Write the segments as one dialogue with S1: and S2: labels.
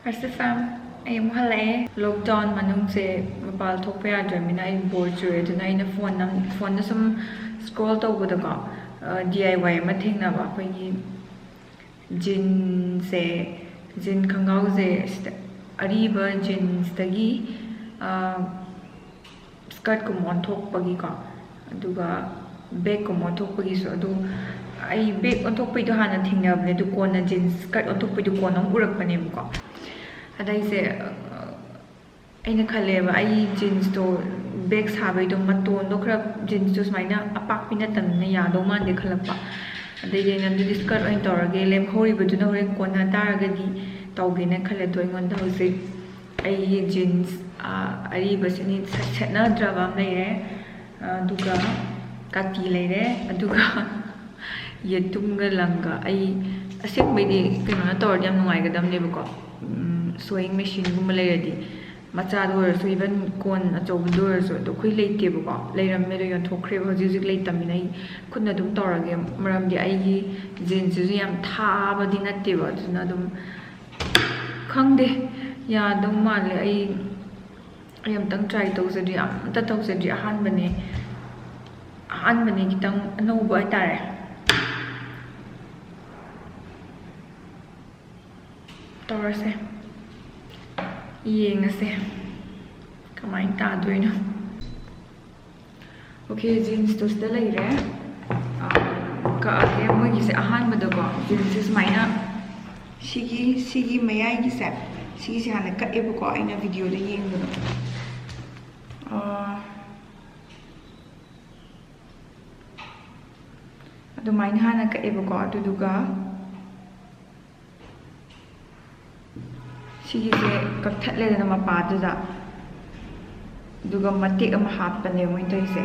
S1: First fam, I am hale. Lockdown manung se mapal thokpa yadramina I bored chure tuna ina phone na sum scroll tawbada ko DIY ama thengnaba akhoi jeans se jean khangau je ariba jeans tagi skirt ko mon thokpagi ko aduga bag ko mon thokpagi so adu ai bag on thokpai do hana thengnabne du kona jeans skirt on thokpai du kona urakpane ko अदाइसे अइना खलेबा I jeans तो bag साबै तो मतोन दो खरा jeans तो समाइना अपाकपि नतमने यादो मानदे खलपा अदैगे न दु स्कर्ट ओइन तौरगे लेम होरिबदुना होरेन कोना तारगदि तौगेना खले तो इनगोंदा होसे आई जीन्स अरिबसनि सेटनाद्राबा लेरे दुगा काटी लेरे अदुगा येतुमगा लंगा आई असेंबैदि केनो तौरदि याम नुंगाइगदमनेबको sewing machine gumma leiradi macha do so even kon achou do so to khui leite bako leiram me do yon thokre ba jizik leitam nai khunna dum torage maram di ai gi jeans ju yam tha ba di natte ba duna dum khangde ya dum male ai am tang try to sedi am ta to sedi han bane kitang no ba tare torase yengase kamai ta doino okay jeans to sta leire ka age mo gi se ahan ma dago jeans is maina sigi mayai gi se sigi se hana ka ebo ko aina video da yengdo adu maina hana ka ebo ko adu duga सिगिसे कक्थलेदना मपादुदा दुगा मटेक अमा हापने मोइन तोइसे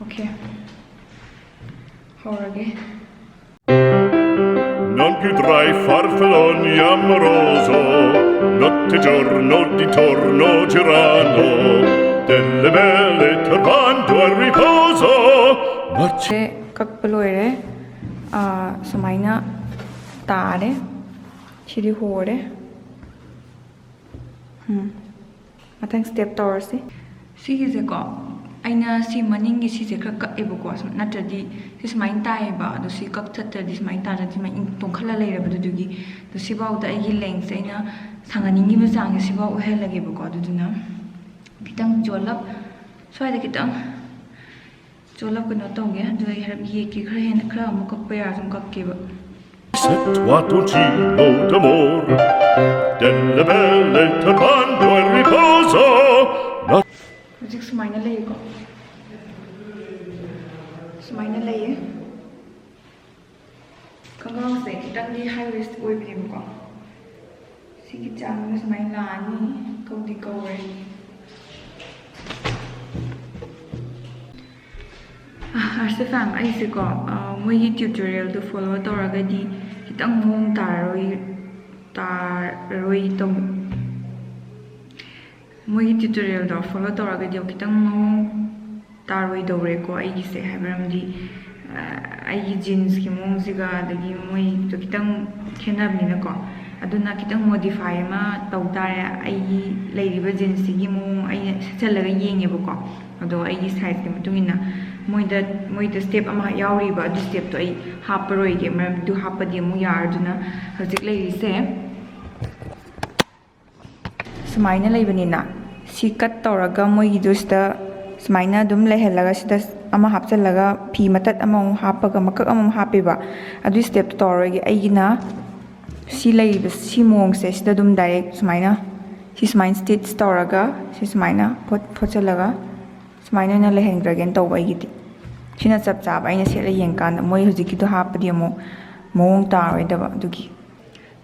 S1: okay horage
S2: non più tra i farfalloni amoroso notte e giorno di torno girando delle belle turbando al riposo
S1: kakpa loire sumaina tare chiri hore mathang step torsi sigise ko aina si maningi si se kra ka ebo ko natradi si sumain tai ba do si kak thatta di sumain ta di mai tong khala leira ba dugi do si ba uta igi length aina sanganingi ma sang si ba u helage ba ko duna kitang jolap swai da kitang Jolap ko na tongge do I harap ye ki khra hen khra mo kak pa ya sum kak ke ba
S2: settuatoncino d'amor delle belle turbando al riposo
S1: Music sumaina lei ko sumaina lei kangong se kitang di high waist oi bim ko sigi chang na sumaina ani ko di ko re Arse fam ai se ko moi tutorial do follow toragadi kitang mong taroi to moi tutorial do follow toragadi kitang mong taroi do re ko ai se habram di ai jeans ki mong siga dagi moi to kitang khenab ni na ko aduna kitang modify ma taw tare ai leiriba jeans gi mong ai chalaga yenge ba ko ado ai size ki mutungina moida step ama yauri ba du step to ai haparoi ge maram du hapadi mu yar duna hojik leiri se sumaina leibani na si cut toraga moi dusta sumaina dum lehelaga sida ama hapchalaga phi matat ama hapaga makak ama hape ba adu step to toragi aigina si leiba si mong se sida dum direct sumaina si sumain stitch toraga si sumaina photchalaga sumaina na lehendragen tawba igiti china chap chap aina sela yengkan moi hujiki to hapadi mo mong taroi daba dugi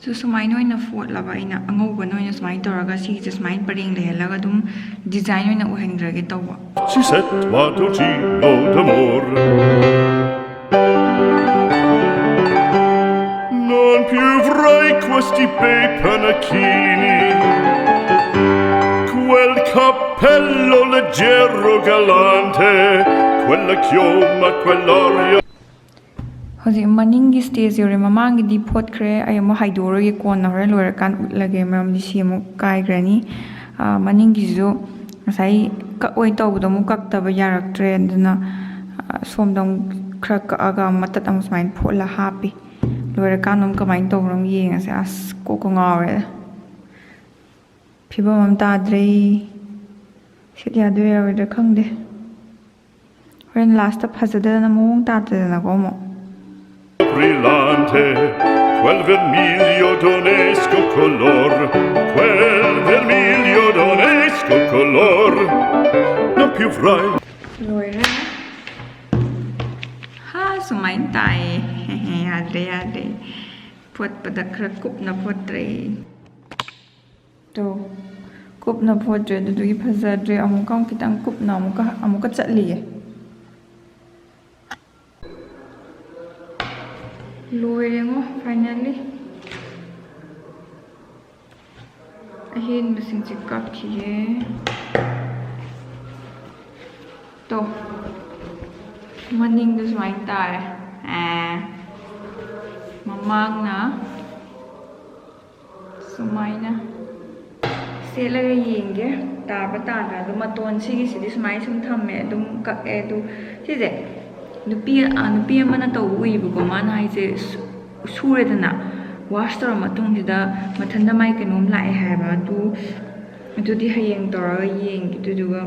S1: so sumaina oina fort laba aina angauba noina sumain toraga si je sumain paring lehelaga dum design oina uhendrage tawba
S2: si settuatoncino d'amor non più avrai questi bei panacchini quel cappello leggero galante quella chioma, quell'aria.
S1: ꯍꯧꯖꯤꯛ ꯃꯅꯤꯡꯒꯤ stage ꯌꯧꯔꯦ ꯃꯃꯥꯡꯒꯤꯗꯤ ꯐꯣꯠꯈ꯭ꯔꯦ ꯑꯩ ꯑꯃꯨꯛ ꯍꯥꯏꯗꯣꯛꯎꯔꯒꯦ ꯀꯣꯟꯅ ꯍꯣꯔꯦꯟ ꯂꯣꯏꯔꯀꯥꯟꯗ ꯎꯠꯂꯒꯦ ꯃꯔꯝꯗꯤ ꯁꯤ ꯑꯃꯨꯛ ꯀꯥꯏꯈ꯭ꯔꯅꯤ ꯃꯅꯤꯡꯒꯤꯁꯤꯁꯨ ꯉꯁꯥꯏ ꯀꯛꯑꯣꯏ ꯇꯧꯕꯗꯣ ꯑꯃꯨꯛ ꯀꯛꯇꯕ ꯌꯥꯔꯛꯇ꯭ꯔꯦ ꯑꯗꯨꯅ ꯁꯣꯝꯗ ꯑꯃꯨꯛ ꯈꯔ ꯀꯛꯑꯒ ꯃꯇꯠ ꯑꯃꯨꯛ ꯁꯨꯃꯥꯏꯅ ꯐꯣꯠꯂ ꯍꯥꯞꯄꯤ ꯂꯣꯏꯔꯀꯥꯟꯗ ꯑꯃꯨꯛ ꯀꯃꯥꯏꯅ ꯇꯧꯕꯅꯣ ꯑꯃꯨꯛ ꯌꯦꯡꯉꯁꯦ ꯑꯁ ꯀꯣꯛꯀ ꯉꯥꯎꯔꯦꯗ ꯐꯤꯕꯝ ꯑꯃ ꯇꯥꯗ꯭ꯔꯦ ꯁꯤꯠ ꯌꯥꯗꯣꯏ ꯌꯥꯔꯣꯏꯗ꯭ꯔꯥ ꯈꯪꯗꯦ ꯍꯣꯔꯦꯟ ꯂꯥꯁꯇ ꯐꯖꯗꯗꯅ ꯃꯑꯣꯡ តាꯗꯗꯅꯀꯣ ꯑꯃꯨꯛ
S2: Brillante, quel vermiglio d'onesco color, quel vermiglio d'onesco color, non più frai.
S1: ꯂꯣꯏꯔꯦ ꯁꯨꯃꯥꯏꯅ ꯇꯥꯏꯌꯦ ꯌꯥꯗ꯭ꯔꯦ ꯌꯥꯗ꯭ꯔꯦ ꯐꯣꯠꯄꯗ ꯈꯔ ꯀꯨꯞꯅ ꯐꯣꯠꯇ꯭ꯔꯦ ꯇꯣ ꯀꯨꯞꯅ ꯐꯣꯠꯇ꯭ꯔꯦ ꯑꯗꯨꯗꯨꯒꯤ ꯐꯖꯗ꯭ꯔꯦ ꯑꯃꯨꯛꯀ ꯈꯤꯇꯪ ꯀꯨꯞꯅ ꯑꯃꯨꯛꯀ ꯆꯠꯂꯤꯌꯦ ꯂꯣꯏꯔꯦꯉꯣ ꯐꯥꯏꯅꯦꯜꯂꯤ ꯑꯍꯦꯟꯕꯁꯤꯡꯁꯦ ꯀꯛꯈꯤꯒꯦ ꯇꯣ ꯃꯅꯤꯡꯗ ꯁꯨꯃꯥꯏꯅ ꯇꯥꯔꯦ ꯃꯃꯥꯡꯅ ꯁꯨꯃꯥꯏꯅ ꯁꯦꯠꯂꯒ ꯌꯦꯡꯒꯦ ꯇꯥꯕ ꯇꯥꯗ꯭ꯔꯥ ꯑꯗꯣ ꯃꯇꯣꯟ ꯁꯤꯒꯤꯁꯤꯗꯤ ꯁꯨꯃꯥꯏꯅ ꯁꯨꯝ ꯊꯝꯃꯦ ꯑꯗꯨꯝ ꯀꯛꯑꯦ ꯑꯗꯨ ꯁꯤꯁꯦ ꯅꯨꯄꯤ ꯑꯃꯅ ꯇꯧꯕ ꯎꯏꯕꯀꯣ ꯃꯥꯅ ꯍꯥꯏꯁꯦ ꯁꯨꯔꯦꯗꯅ ꯋꯥꯁ ꯇꯧꯔ ꯃꯇꯨꯡꯁꯤꯗ ꯃꯊꯟꯇ ꯃꯥꯏ ꯀꯩꯅꯣꯝ ꯂꯥꯛꯑꯦ ꯍꯥꯏꯕ ꯑꯗꯨꯗꯤ ꯍꯌꯦꯡ ꯇꯧꯔꯒ ꯌꯦꯡꯒꯦ ꯑꯗꯨꯗꯨꯒ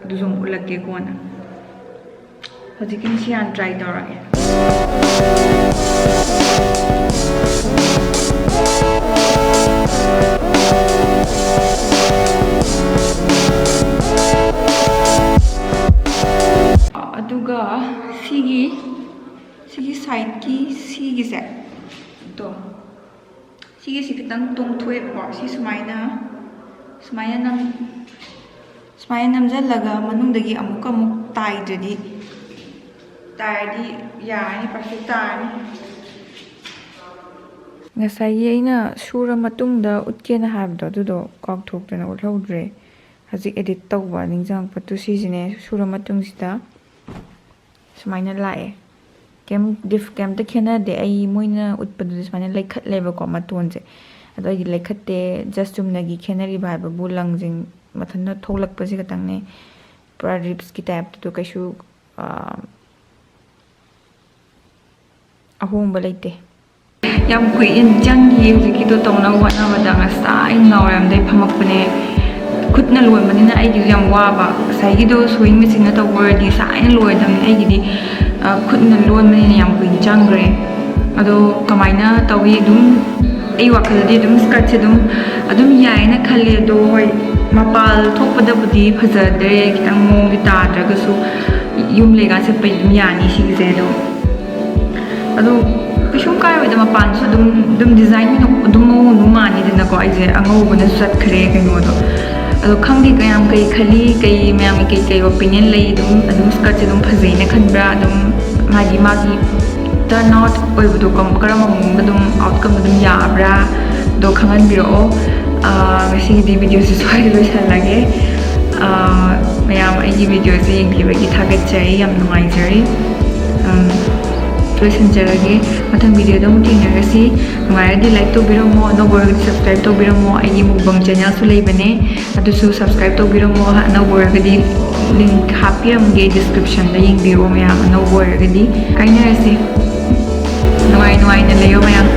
S1: ꯑꯗꯨꯁꯨ ꯑꯃꯨꯛ ꯎꯠꯂꯛꯀꯦ ꯀꯣꯟꯅ ꯍꯧꯖꯤꯛꯀꯤ ꯁꯤ ꯍꯥꯟꯅ ꯇ꯭ꯔꯥꯏ ꯇꯧꯔꯒꯦ ꯑꯗꯨꯒ ꯁꯤꯒꯤ ꯁꯥꯏꯠꯀꯤ ꯁꯤꯒꯤꯁꯦ ꯇꯣ ꯁꯤꯒꯤꯁꯤ ꯈꯤꯇꯪ ꯇꯣꯡꯊꯣꯛꯑꯦꯕꯀꯣ ꯁꯤ ꯁꯨꯃꯥꯏꯅ ꯅꯝꯁꯤꯜꯂꯒ ꯃꯅꯨꯡꯗꯒꯤ ꯑꯃꯨꯛ ꯇꯥꯔꯗꯤ ꯌꯥꯔꯅꯤ ꯄꯔꯐꯦꯛ ꯇꯥꯔꯅꯤ ꯉꯁꯥꯏꯒꯤ ꯑꯩꯅ ꯁꯨꯔ ꯃꯇꯨꯡꯗ ꯎꯠꯀꯦꯅ ꯍꯥꯏꯕꯗꯣ ꯑꯗꯨꯗꯣ ꯀꯥꯎꯊꯣꯛꯇꯅ ꯎꯠꯍꯧꯗ꯭ꯔꯦ ꯍꯧꯖꯤꯛ ꯑꯦꯗꯤꯠ ꯇꯧꯕ ꯅꯤꯡꯁꯤꯡꯉꯛꯄꯗꯨ ꯁꯤꯁꯤꯅꯦ ꯁꯨꯔ ꯃꯇꯨꯡꯁꯤꯗ ꯁꯨꯃꯥꯏꯅ ꯂꯥꯛꯑꯦ ꯀꯩꯝꯇ ꯈꯦꯠꯅꯗꯦ ꯑꯩ ꯃꯣꯏꯅ ꯎꯠꯄꯗꯨꯗꯤ ꯁꯨꯃꯥꯏꯅ ꯂꯩꯈꯠꯂꯦꯕꯀꯣ ꯃꯇꯣꯟꯁꯦ ꯑꯗꯣ ꯑꯩꯗꯤ ꯂꯩꯈꯠꯇꯦ ꯖꯁ ꯆꯨꯝꯅꯒꯤ ꯈꯦꯠꯅꯔꯤꯕ ꯍꯥꯏꯕꯕꯨ ꯂꯪꯁꯤꯡ ꯃꯊꯟꯇ ꯊꯣꯛꯂꯛꯄꯁꯤ ꯈꯛꯇꯪꯅꯦ ꯄꯨꯔꯥ ꯔꯤꯞꯁꯀꯤ ꯇꯥꯏꯞꯇꯨꯗꯣ ꯀꯩꯁꯨ ꯑꯍꯣꯡꯕ ꯂꯩꯇꯦ ꯌꯥꯝ ꯀꯨꯏꯅ ꯆꯪꯈꯤ ꯍꯧꯖꯤꯛꯀꯤꯗꯣ ꯇꯧꯅꯕ ꯍꯣꯠꯅꯕꯗ ꯉꯁꯥꯏ ꯅꯨꯡꯗꯥꯡꯋꯥꯏꯔꯝꯗꯩ ꯐꯝꯃꯛꯄꯅꯦ ꯈꯨꯠꯅ ꯂꯣꯟꯕꯅꯤꯅ ꯑꯩꯒꯤꯁꯨ ꯌꯥꯝ ꯋꯥꯕ ꯉꯁꯥꯏꯒꯤꯗꯣ ꯁꯨꯋꯤꯡ ꯃꯦꯆꯤꯟꯅ ꯇꯧꯕ ꯑꯣꯏꯔꯗꯤ ꯁꯥꯏꯅ ꯂꯣꯏꯗꯕꯅꯤ ꯑꯩꯒꯤꯗꯤ ꯈꯨꯠꯅ ꯂꯣꯟꯕꯅꯤꯅ ꯌꯥꯝ ꯀꯨꯏꯅ ꯆꯪꯈ꯭ꯔꯦ ꯑꯗꯣ ꯀꯃꯥꯏꯅ ꯇꯧꯋꯤ ꯑꯗꯨꯝ ꯑꯩ ꯋꯥꯈꯜꯗꯗꯤ ꯑꯗꯨꯝ ꯁ꯭ꯀꯔꯠꯁꯦ ꯑꯗꯨꯝ ꯌꯥꯏꯅ ꯈꯜꯂꯦ ꯑꯗꯣ ꯍꯣꯏ ꯃꯄꯥꯜ ꯊꯣꯛꯄꯗꯕꯨꯗꯤ ꯐꯖꯗ꯭ꯔꯦ ꯈꯤꯇꯪ ꯃꯑꯣꯡꯗꯤ ꯇꯥꯗ꯭ꯔꯒꯁꯨ ꯌꯨꯝ ꯂꯩꯀꯥꯟ ꯁꯦꯠꯄꯩ ꯑꯗꯨꯝ ꯌꯥꯅꯤ ꯁꯤꯒꯤꯁꯦ ꯑꯗꯣ ꯀꯩꯁꯨꯝ ꯀꯥꯏꯔꯣꯏꯗ ꯃꯄꯥꯟꯁꯨ ꯑꯗꯨꯝ ꯗꯤꯖꯥꯏꯟ ꯑꯗꯨꯝ ꯃꯑꯣꯡ ꯑꯗꯨꯝ ꯃꯥꯟꯅꯤꯗꯅꯀꯣ ꯑꯩꯁꯦ ꯑꯉꯧꯕꯅꯁꯨ ꯆꯠꯈ꯭ꯔꯦ ꯀꯩꯅꯣꯗꯣ ꯑꯗꯣ ꯈꯪꯗꯦ ꯀꯩ ꯈꯜꯂꯤ ꯃꯌꯥꯝꯒꯤ ꯀꯩ ꯑꯣꯄꯤꯅꯤꯌꯟ ꯂꯩ ꯑꯗꯨꯝ ꯁ꯭ꯀꯔꯠꯁꯦ ꯑꯗꯨꯝ ꯐꯖꯩꯅ ꯈꯟꯕ꯭ꯔꯥ ꯑꯗꯨꯝ ꯍꯥꯏꯗꯤ ꯃꯥꯒꯤ ꯇꯔꯟ ꯑꯥꯎꯠ ꯑꯣꯏꯕꯗꯣ ꯀꯔꯝꯕ ꯃꯑꯣꯡꯗ ꯑꯗꯨꯝ ꯑꯥꯎꯠꯀꯝ ꯑꯗꯨꯝ ꯌꯥꯕ꯭ꯔꯥ ꯑꯗꯣ ꯈꯪꯍꯟꯕꯤꯔꯛꯑꯣ ꯉꯁꯤꯒꯤꯗꯤ ꯚꯤꯗꯤꯑꯣꯁꯦ ꯁ꯭ꯋꯥꯏꯗ ꯂꯣꯏꯁꯜꯂꯒꯦ ꯃꯌꯥꯝ ꯑꯩꯒꯤ ꯚꯤꯗꯤꯑꯣꯁꯦ ꯌꯦꯡꯕꯤꯕꯒꯤ ꯊꯥꯒꯠꯆꯔꯤ ꯌꯥꯝ ꯅꯨꯡꯉꯥꯏꯖꯔꯤ ꯂꯣꯏꯁꯤꯟꯖꯔꯒꯦ ꯃꯊꯪ ꯚꯤꯗꯤꯑꯣꯗ ꯑꯃꯨꯛ ꯊꯦꯡꯅꯔꯁꯤ ꯅꯨꯡꯉꯥꯏꯔꯗꯤ ꯂꯥꯏꯛ ꯇꯧꯕꯤꯔꯝꯃꯣ ꯑꯅꯧꯕ ꯑꯣꯏꯔꯒꯗꯤ ꯁꯕꯁꯀ꯭ꯔꯥꯏꯕ ꯇꯧꯕꯤꯔꯝꯃꯣ ꯑꯩꯒꯤ ꯃꯨꯛꯕꯪ ꯆꯦꯅꯦꯜꯁꯨ ꯂꯩꯕꯅꯦ ꯑꯗꯨꯁꯨ ꯁꯕꯁꯀ꯭ꯔꯥꯏꯕ ꯇꯧꯕꯤꯔꯝꯃꯣ ꯑꯅꯧꯕ ꯑꯣꯏꯔꯒꯗꯤ ꯂꯤꯡꯛ ꯍꯥꯞꯄꯤꯔꯝꯒꯦ ꯗꯤꯁꯀ꯭ꯔꯤꯞꯁꯟꯗ ꯌꯦꯡꯕꯤꯔꯣ ꯃꯌꯥꯝ ꯑꯅꯧꯕ ꯑꯣꯏꯔꯒꯗꯤ ꯀꯥꯏꯅꯔꯁꯤ ꯅꯨꯡꯉꯥꯏꯅ ꯂꯩꯌꯣ ꯃꯌꯥꯝ